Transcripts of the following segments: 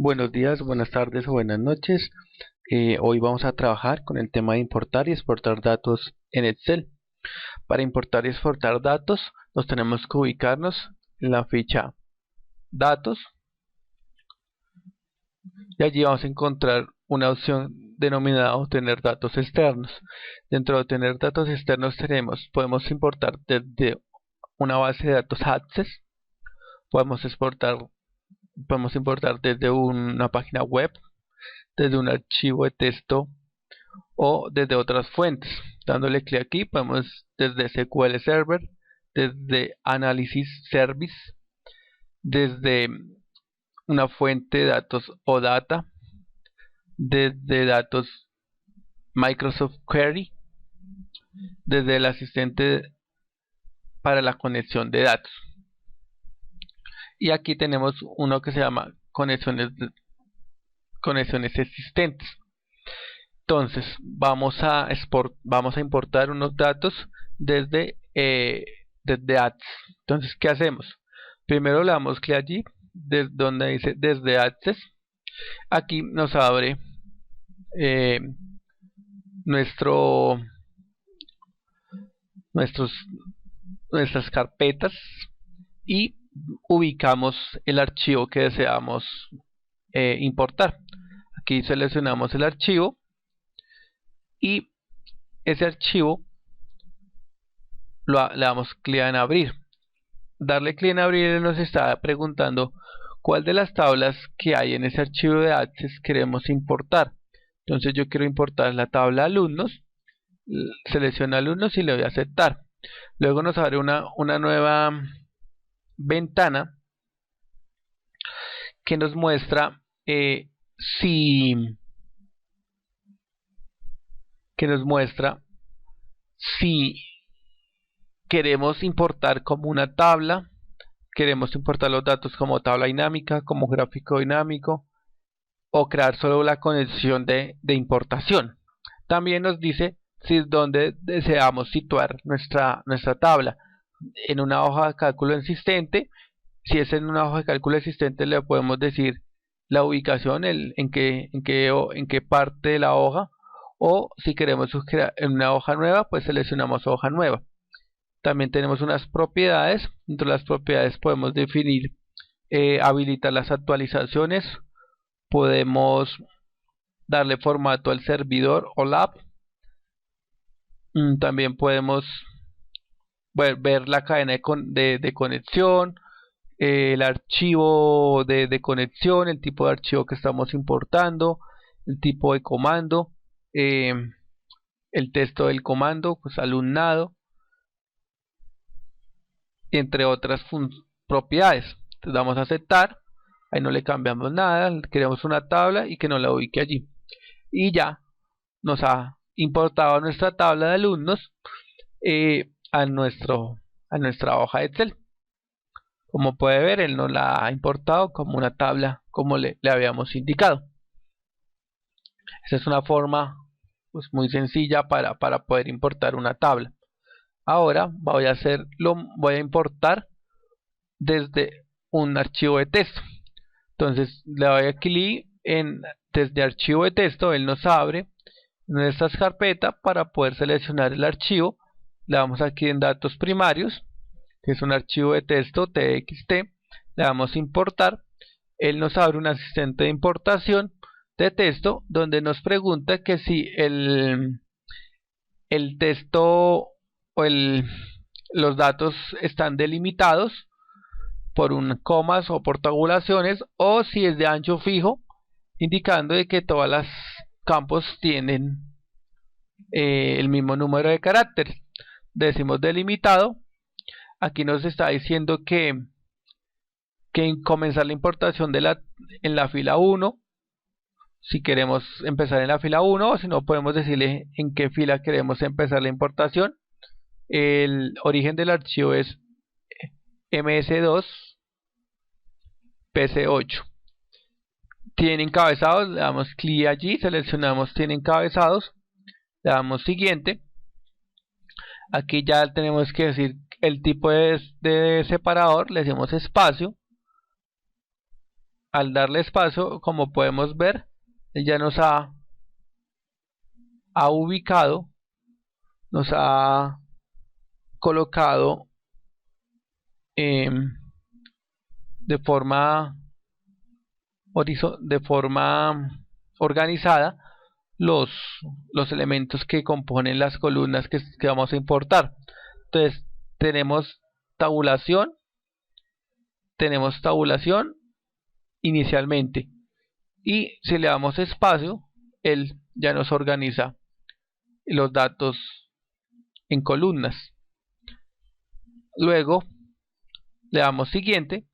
Buenos días, buenas tardes o buenas noches. Hoy vamos a trabajar con el tema de importar y exportar datos en Excel. Para importar y exportar datos, nos tenemos que ubicarnos en la ficha Datos y allí vamos a encontrar una opción denominada Obtener datos externos. Dentro de Obtener datos externos podemos importar desde una base de datos Access, podemos importar desde una página web, desde un archivo de texto o desde otras fuentes. Dándole clic aquí podemos desde SQL Server, desde Analysis Service, desde una fuente de datos o data, desde datos Microsoft Query, desde el asistente para la conexión de datos. Y aquí tenemos uno que se llama conexiones existentes. Entonces vamos a importar unos datos desde Access. Entonces, ¿qué hacemos? Primero le damos clic allí, desde donde dice desde Access. Aquí nos abre nuestras carpetas y ubicamos el archivo que deseamos importar. Aquí seleccionamos el archivo y ese archivo le damos clic en abrir. Darle clic en abrir nos está preguntando cuál de las tablas que hay en ese archivo de Access queremos importar. Entonces yo quiero importar la tabla alumnos, selecciono alumnos y le doy a aceptar. Luego nos abre una nueva ventana que nos muestra si queremos importar como una tabla, queremos importar los datos como tabla dinámica, como gráfico dinámico, o crear solo la conexión de importación. También nos dice si es donde deseamos situar nuestra tabla, en una hoja de cálculo existente. Si es en una hoja de cálculo existente, le podemos decir la ubicación, en qué parte de la hoja, o si queremos crear en una hoja nueva, pues seleccionamos hoja nueva. También tenemos unas propiedades. Dentro de las propiedades podemos definir, habilitar las actualizaciones, podemos darle formato al servidor o lab. También podemos ver la cadena de conexión, el archivo de conexión, el tipo de archivo que estamos importando, el tipo de comando, el texto del comando, pues alumnado, entre otras propiedades. Entonces damos a aceptar, ahí no le cambiamos nada, queremos una tabla y que nos la ubique allí. Y ya nos ha importado nuestra tabla de alumnos a nuestra hoja de Excel. Como puede ver, él nos la ha importado como una tabla, como le habíamos indicado. Esa es una forma pues muy sencilla para poder importar una tabla. Ahora voy a importar desde un archivo de texto. Entonces le doy a clic en desde archivo de texto, él nos abre nuestras carpetas para poder seleccionar el archivo. Le damos aquí en datos primarios, que es un archivo de texto txt, le damos importar. Él nos abre un asistente de importación de texto donde nos pregunta que si el texto o los datos están delimitados por comas o por tabulaciones, o si es de ancho fijo, indicando de que todas las campos tienen el mismo número de caracteres. Decimos delimitado. Aquí nos está diciendo que comenzar la importación en la fila 1, si queremos empezar en la fila 1, o si no podemos decirle en qué fila queremos empezar la importación. El origen del archivo es ms2 pc8. Tiene encabezados, le damos clic allí, seleccionamos tiene encabezados, le damos siguiente. Aquí ya tenemos que decir el tipo de separador, le decimos espacio. al darle espacio, como podemos ver, él ya nos ha ubicado, nos ha colocado de forma organizada los elementos que componen las columnas que vamos a importar. Entonces tenemos tabulación inicialmente, y si le damos espacio, él ya nos organiza los datos en columnas. Luego le damos siguiente.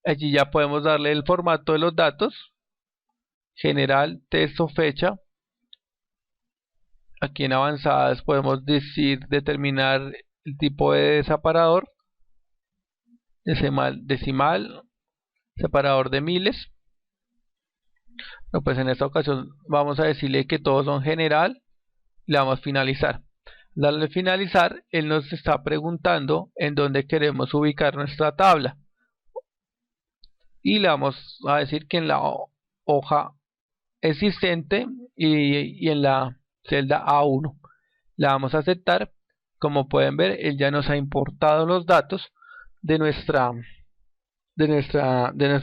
Allí ya podemos darle el formato de los datos: general, texto, fecha. Aquí en avanzadas podemos determinar el tipo de desaparador: decimal, separador de miles. Pero pues en esta ocasión vamos a decirle que todos son general. Le damos finalizar. Darle finalizar, él nos está preguntando en dónde queremos ubicar nuestra tabla, y le vamos a decir que en la hoja existente y en la celda A1. Le vamos a aceptar. Como pueden ver, él ya nos ha importado los datos de nuestro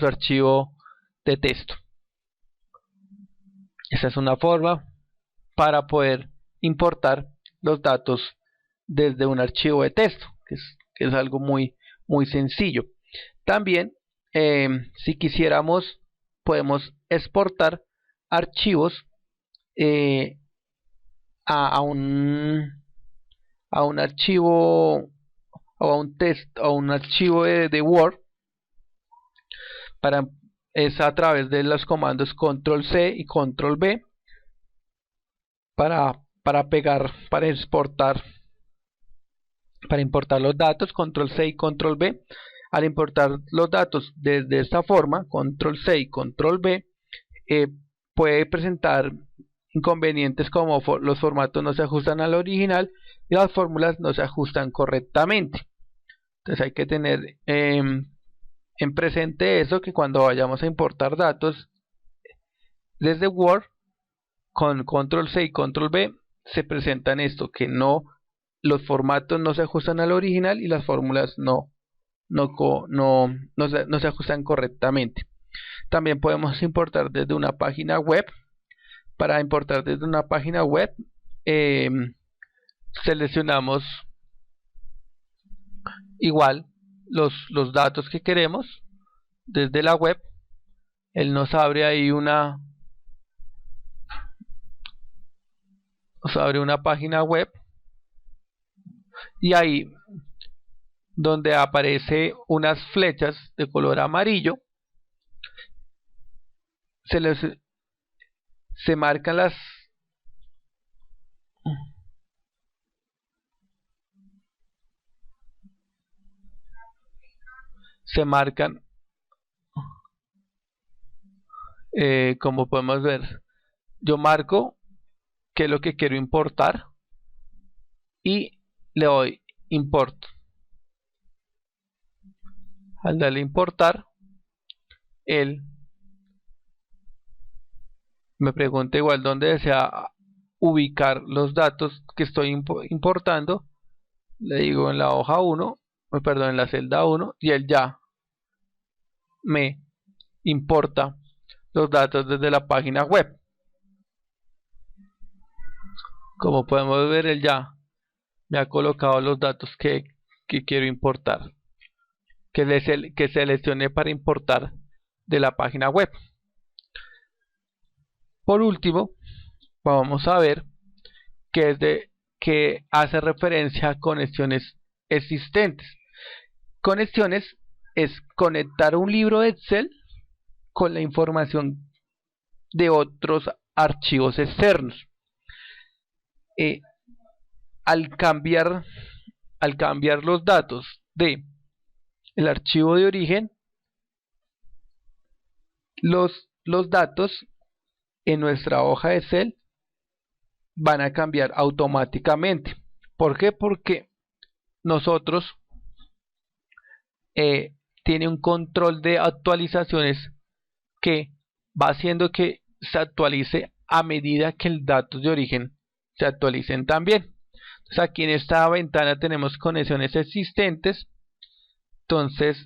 archivo de texto. Esa es una forma para poder importar los datos desde un archivo de texto, que es algo muy sencillo. También, si quisiéramos, podemos exportar archivos a un archivo, o a un archivo de Word. Es a través de los comandos control C y control V para importar los datos. Control C y control V. Al importar los datos desde esta forma, control C y control V, puede presentar inconvenientes como los formatos no se ajustan al original y las fórmulas no se ajustan correctamente. Entonces hay que tener en presente eso, que cuando vayamos a importar datos desde Word, con control C y control V se presentan esto, que los formatos no se ajustan al original y las fórmulas no se ajustan correctamente. También podemos importar desde una página web. Para importar desde una página web, seleccionamos igual los datos que queremos desde la web. Él nos abre ahí una página web, y ahí donde aparece unas flechas de color amarillo, se marcan como podemos ver, yo marco qué es lo que quiero importar y le doy import. Al darle importar, él me pregunta igual dónde desea ubicar los datos que estoy importando. Le digo en la hoja 1, perdón, en la celda 1, y él ya me importa los datos desde la página web. Como podemos ver, él ya me ha colocado los datos que quiero importar, que seleccioné para importar de la página web. Por último, vamos a ver que hace referencia a conexiones existentes. Conexiones es conectar un libro de Excel con la información de otros archivos externos. Al cambiar los datos de el archivo de origen, los datos en nuestra hoja de Excel van a cambiar automáticamente. ¿Por qué? Porque nosotros tiene un control de actualizaciones que va haciendo que se actualice a medida que el datos de origen se actualicen también. Entonces aquí en esta ventana tenemos conexiones existentes. Entonces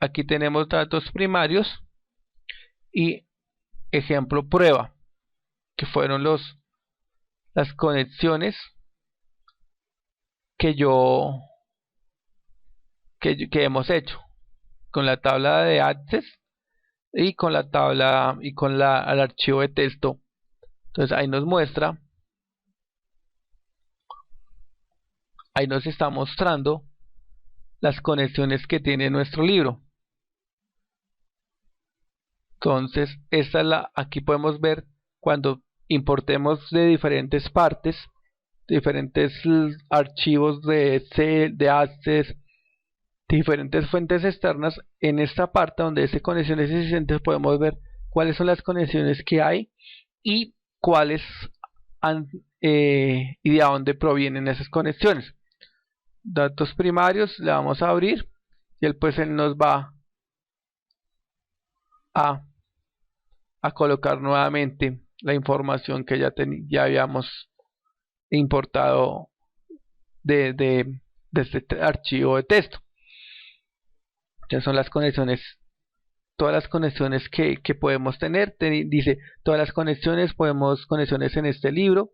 aquí tenemos datos primarios y ejemplo prueba, que fueron las conexiones que hemos hecho con la tabla de access y con la tabla y con el archivo de texto. Entonces ahí nos muestra, ahí nos está mostrando las conexiones que tiene nuestro libro. Entonces aquí podemos ver cuando importemos de diferentes partes, diferentes archivos de Excel, de Access, diferentes fuentes externas. En esta parte donde dice conexiones existentes podemos ver cuáles son las conexiones que hay y cuáles y de dónde provienen esas conexiones. Datos primarios, le vamos a abrir y él nos va a colocar nuevamente la información que ya habíamos importado de este archivo de texto. Ya son las conexiones, todas las conexiones que podemos tener. Dice todas las conexiones, conexiones en este libro,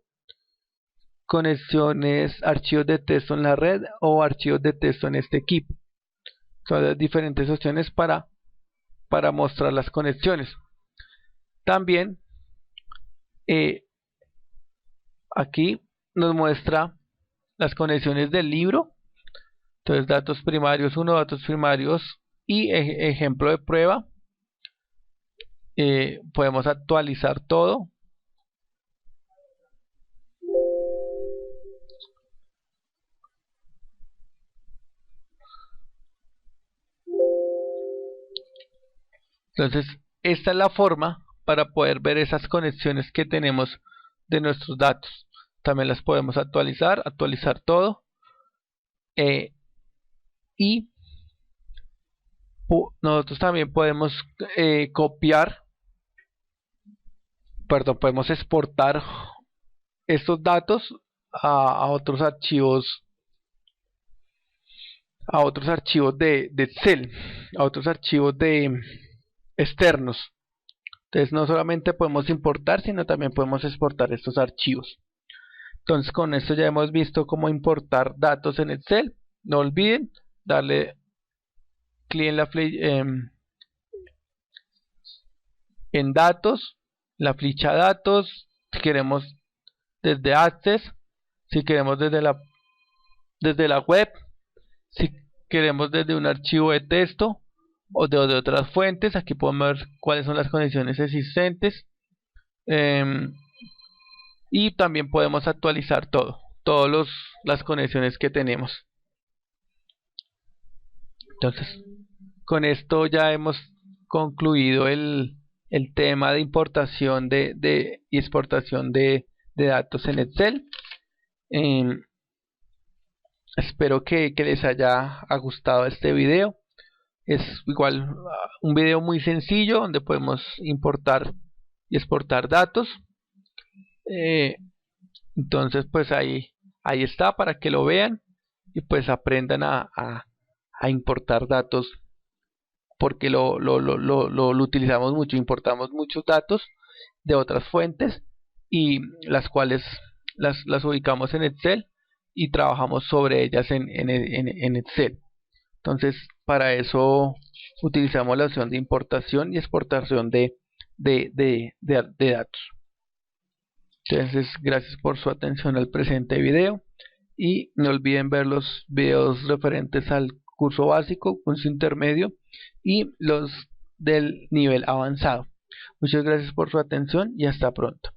conexiones, archivos de texto en la red o archivos de texto en este equipo. Son las diferentes opciones para mostrar las conexiones. También aquí nos muestra las conexiones del libro. Entonces datos primarios 1, datos primarios y ejemplo de prueba. Podemos actualizar todo. Entonces esta es la forma para poder ver esas conexiones que tenemos de nuestros datos. También las podemos actualizar todo. Y nosotros también podemos podemos exportar estos datos a otros archivos de Excel, a otros archivos externos. Entonces no solamente podemos importar, sino también podemos exportar estos archivos. Entonces con esto ya hemos visto cómo importar datos en Excel. No olviden darle clic en datos, la ficha datos, si queremos desde Access, si queremos desde la web, si queremos desde un archivo de texto o de otras fuentes. Aquí podemos ver cuáles son las conexiones existentes, y también podemos actualizar todas las conexiones que tenemos. Entonces con esto ya hemos concluido el tema de importación y exportación de datos en Excel. Espero que les haya gustado este video. Es igual un video muy sencillo donde podemos importar y exportar datos. Entonces pues ahí está para que lo vean y pues aprendan a importar datos, porque lo utilizamos mucho. Importamos muchos datos de otras fuentes y las cuales las ubicamos en Excel y trabajamos sobre ellas en Excel. Entonces para eso utilizamos la opción de importación y exportación de datos. Entonces gracias por su atención al presente video y no olviden ver los videos referentes al curso básico, curso intermedio y los del nivel avanzado. Muchas gracias por su atención y hasta pronto.